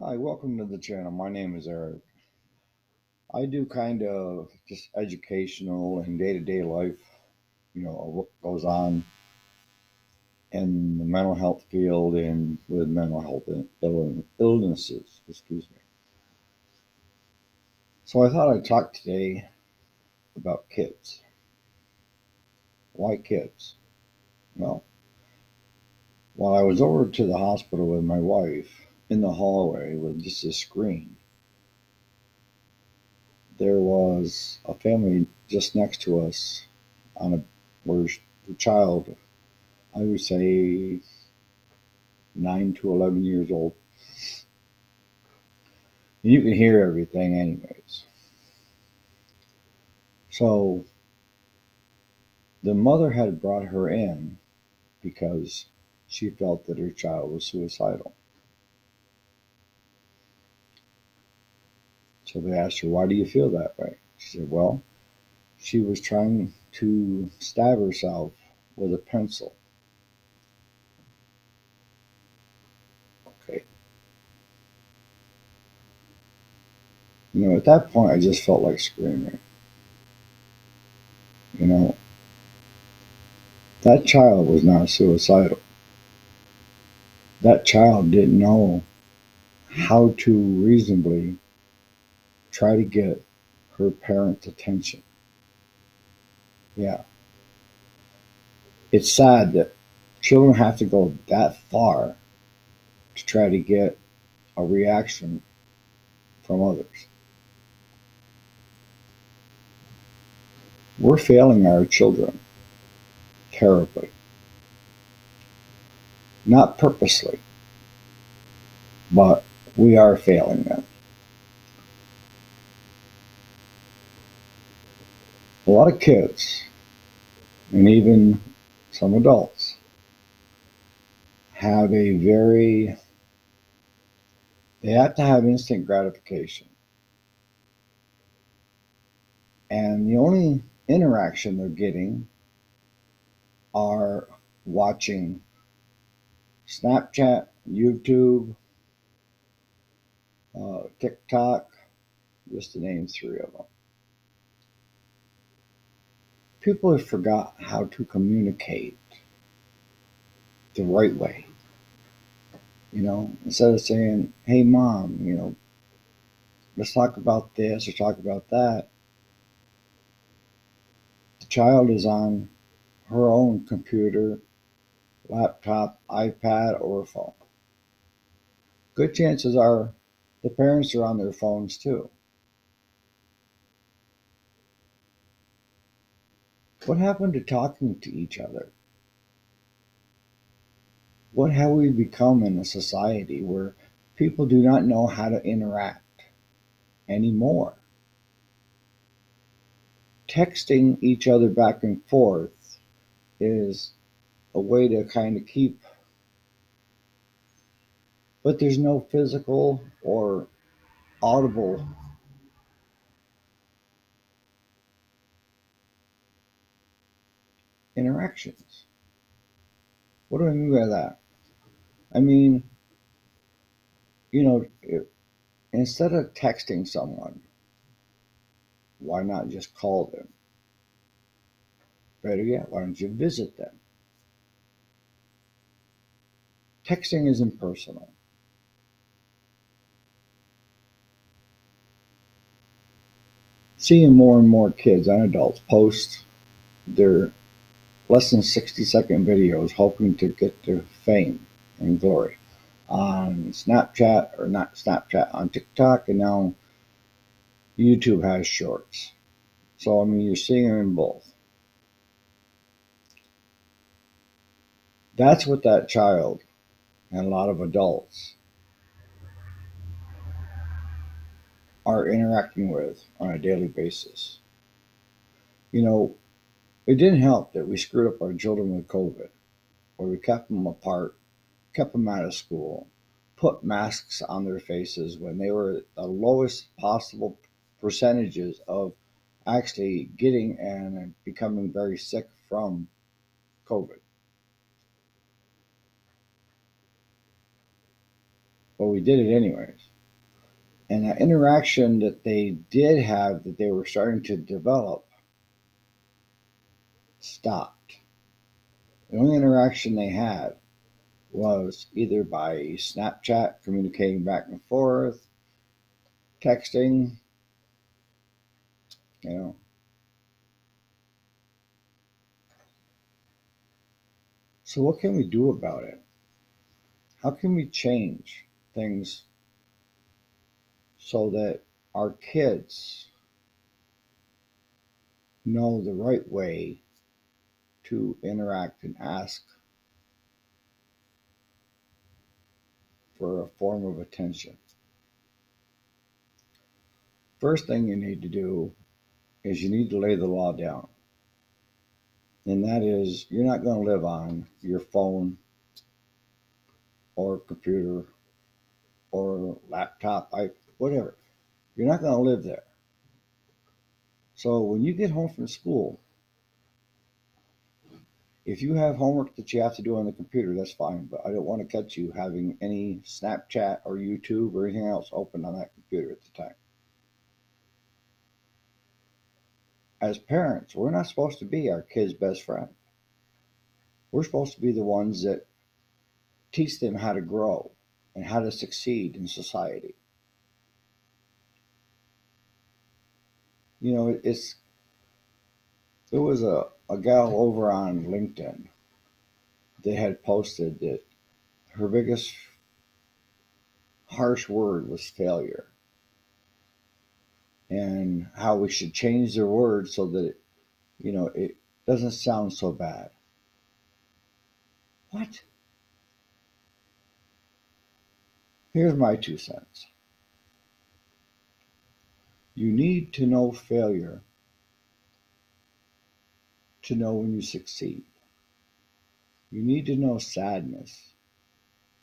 Hi, welcome to the channel. My name is Eric. I do kind of just educational and day-to-day life, of what goes on in the mental health field and with mental health illnesses, excuse me. So I thought I'd talk today about kids. Why kids? Well, while I was over to the hospital with my wife in the hallway with just a screen, there was a family just next to us on a where the child, I would say 9 to 11 years old. And you can hear everything, anyways. So the mother had brought her in because she felt that her child was suicidal. So they asked her, "Why do you feel that way?" She said, "Well, she was trying to stab herself with a pencil." Okay. At that point, I just felt like screaming. You know, that child was not suicidal. That child didn't know how to reasonably try to get her parents' attention. Yeah, it's sad that children have to go that far to try to get a reaction from others. We're failing our children terribly, not purposely, but we are failing them. A lot of kids, and even some adults, have a very, they have to have instant gratification. And the only interaction they're getting are watching Snapchat, YouTube, TikTok, just to name three of them. People have forgot how to communicate the right way. Instead of saying, "Hey, mom, let's talk about this or talk about that," the child is on her own computer, laptop, iPad, or phone. Good chances are the parents are on their phones too. What happened to talking to each other? What have we become in a society where people do not know how to interact anymore? Texting each other back and forth is a way to kind of keep, but there's no physical or audible interactions. What do I mean by that? I mean, instead of texting someone, why not just call them? Better yet, why don't you visit them? Texting is impersonal. Seeing more and more kids and adults post their less than 60-second videos hoping to get to fame and glory on Snapchat, or not Snapchat, on TikTok, and now YouTube has shorts. So, I mean, you're seeing them in both. That's what that child and a lot of adults are interacting with on a daily basis. You know, it didn't help that we screwed up our children with COVID, where we kept them apart, kept them out of school, put masks on their faces when they were the lowest possible percentages of actually getting and becoming very sick from COVID. But we did it anyways. And that interaction that they did have, that they were starting to develop, stopped. The only interaction they had was either by Snapchat, communicating back and forth, texting, you know. So, what can we do about it? How can we change things so that our kids know the right way to interact and ask for a form of attention? First thing you need to do is you need to lay the law down. And that is, you're not going to live on your phone or computer or laptop, whatever. You're not going to live there. So when you get home from school, if you have homework that you have to do on the computer, that's fine. But I don't want to catch you having any Snapchat or YouTube or anything else open on that computer at the time. As parents, we're not supposed to be our kids' best friend. We're supposed to be the ones that teach them how to grow and how to succeed in society. You know, there was a gal over on LinkedIn that had posted that her biggest harsh word was failure, and how we should change the word so that it doesn't sound so bad. What? Here's my 2 cents. You need to know failure to know when you succeed. You need to know sadness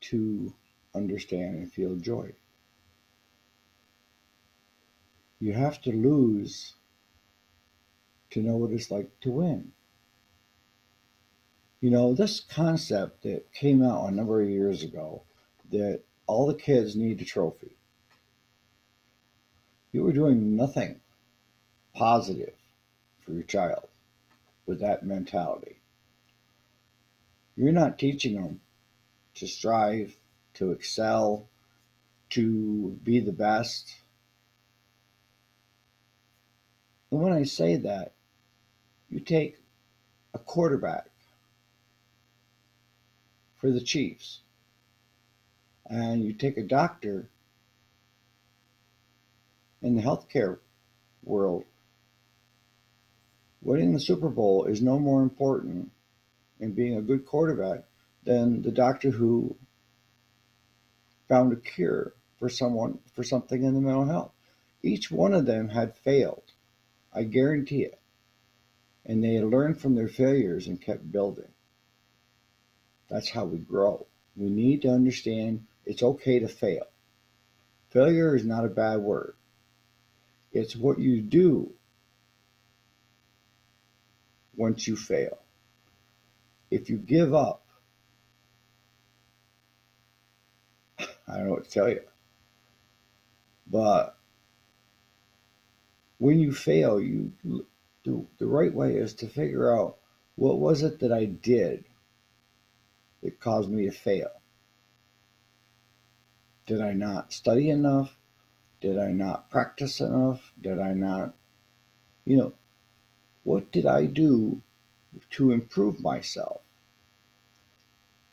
to understand and feel joy. You have to lose to know what it's like to win. This concept that came out a number of years ago, that all the kids need a trophy. You were doing nothing positive for your child with that mentality. You're not teaching them to strive, to excel, to be the best. And when I say that, you take a quarterback for the Chiefs, and you take a doctor in the healthcare world. Winning the Super Bowl is no more important in being a good quarterback than the doctor who found a cure for something in the mental health. Each one of them had failed, I guarantee it, and they had learned from their failures and kept building. That's how we grow. We need to understand it's okay to fail. Failure is not a bad word. It's what you do once you fail. If you give up, I don't know what to tell you. But when you fail, the right way is to figure out, what was it that I did that caused me to fail? Did I not study enough? Did I not practice enough? Did I not, you know, what did I do to improve myself?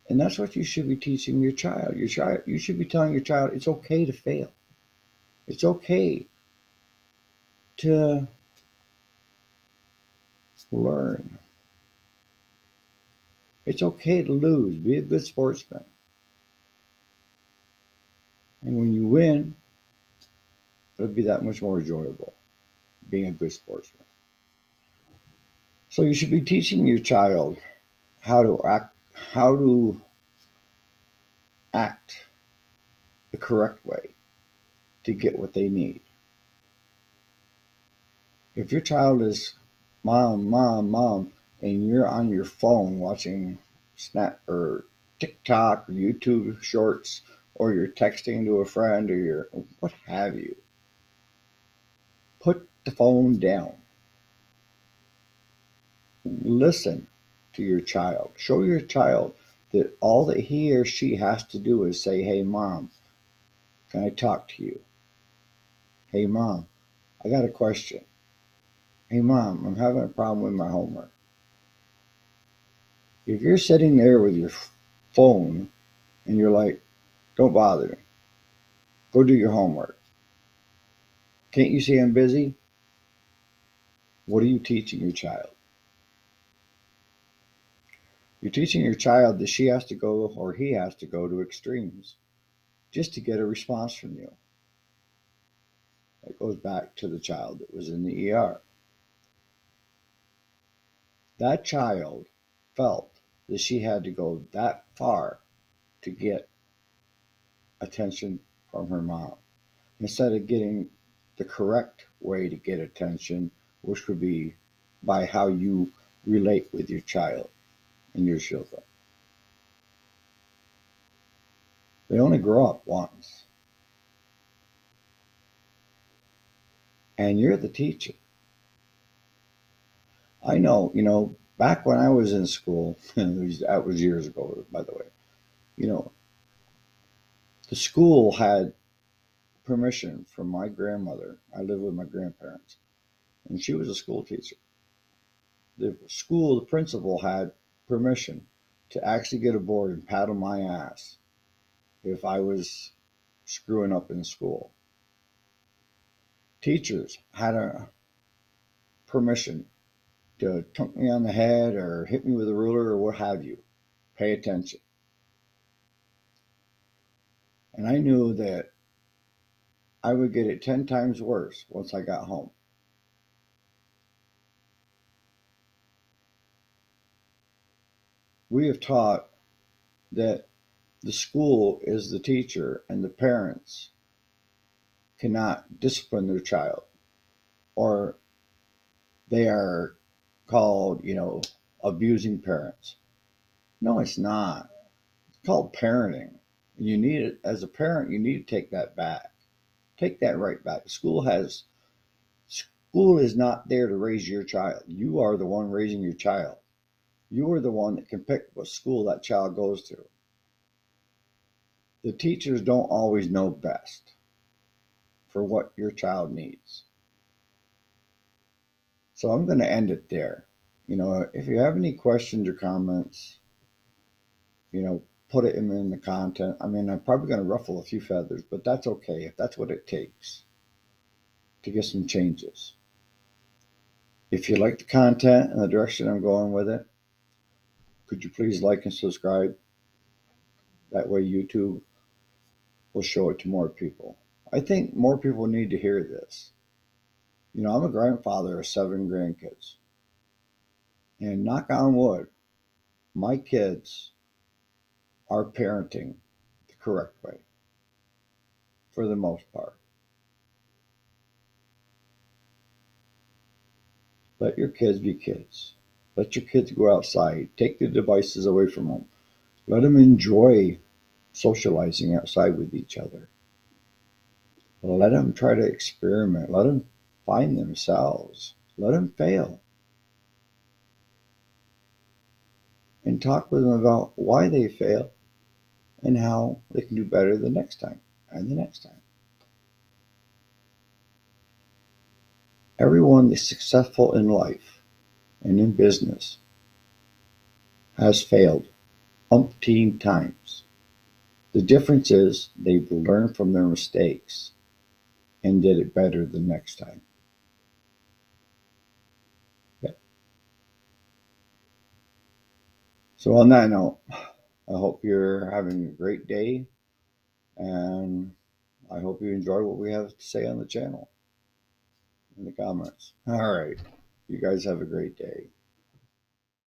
And that's what you should be teaching your child. You should be telling your child it's okay to fail. It's okay to learn. It's okay to lose. Be a good sportsman. And when you win, it'll be that much more enjoyable being a good sportsman. So you should be teaching your child how to act the correct way to get what they need. If your child is mom, mom, mom, and you're on your phone watching Snap or TikTok or YouTube shorts or you're texting to a friend or you're what have you, put the phone down. Listen to your child. Show your child that all that he or she has to do is say, "Hey, mom, can I talk to you? Hey, mom, I got a question. Hey, mom, I'm having a problem with my homework." If you're sitting there with your phone and you're like, "Don't bother me, go do your homework. Can't you see I'm busy?" What are you teaching your child? You're teaching your child that she has to go or he has to go to extremes just to get a response from you. That goes back to the child that was in the ER. That child felt that she had to go that far to get attention from her mom instead of getting the correct way to get attention, which would be by how you relate with your child and your children. They only grow up once, and you're the teacher. I know, back when I was in school, that was years ago, by the way, you know, the school had permission from my grandmother. I lived with my grandparents, and she was a school teacher. The principal had permission to actually get aboard and paddle my ass if I was screwing up in school. Teachers had a permission to tunk me on the head or hit me with a ruler or what have you. Pay attention. And I knew that I would get it 10 times worse once I got home. We have taught that the school is the teacher and the parents cannot discipline their child, or they are called, abusing parents. No, it's not. It's called parenting. You need it as a parent, you need to take that back. Take that right back. School is not there to raise your child. You are the one raising your child. You are the one that can pick what school that child goes to. The teachers don't always know best for what your child needs. So I'm going to end it there. If you have any questions or comments, put it in the content. I mean, I'm probably going to ruffle a few feathers, but that's okay if that's what it takes to get some changes. If you like the content and the direction I'm going with it, could you please like and subscribe? That way YouTube will show it to more people. I think more people need to hear this. I'm a grandfather of 7 grandkids. And knock on wood, my kids are parenting the correct way for the most part. Let your kids be kids. Let your kids go outside. Take the devices away from them. Let them enjoy socializing outside with each other. Let them try to experiment. Let them find themselves. Let them fail. And talk with them about why they fail and how they can do better the next time and the next time. Everyone that's successful in life and in business has failed umpteen times. The difference is they've learned from their mistakes and did it better the next time. Yeah. So on that note, I hope you're having a great day, and I hope you enjoy what we have to say on the channel in the comments. All right. You guys have a great day.